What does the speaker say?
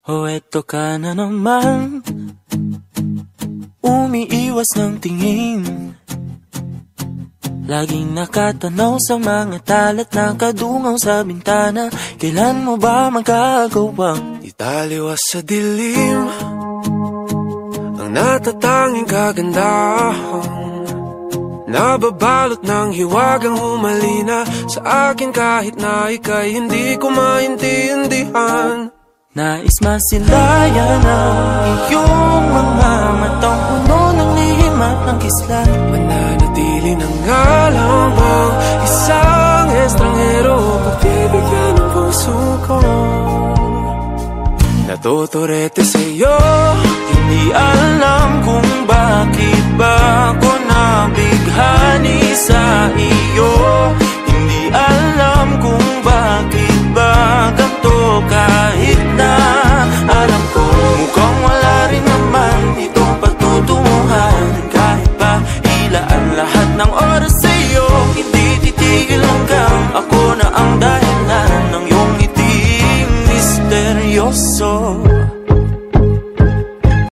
O eto ka na naman, umiiwas ng tingin, laging nakatanaw sa mga talat na kadungaw sa bintana. Kailan mo ba magagawang italiwas sa dilim ang natatanging kagandahan, nababalot ng hiwagang humalina sa akin kahit na ika'y hindi ko maintindihan. Nais masilayan ang iyong mga matang puno ng lihim at ng kislan. Mananatili ng ngalang mong isang estranghero, pagbibigyan ng puso ko. Natuturete sa'yo, hindi alam kung bakit ba ako nabighani sa iyo. Hindi alam kung bakit ba ganito, kahit na alam ko mukhang wala rin naman itong patutunguhan. Kahit pa ilaan lahat ng oras sa iyo, hindi titigil hanggang ako na ang dahilan ng iyong ngiting misteryoso.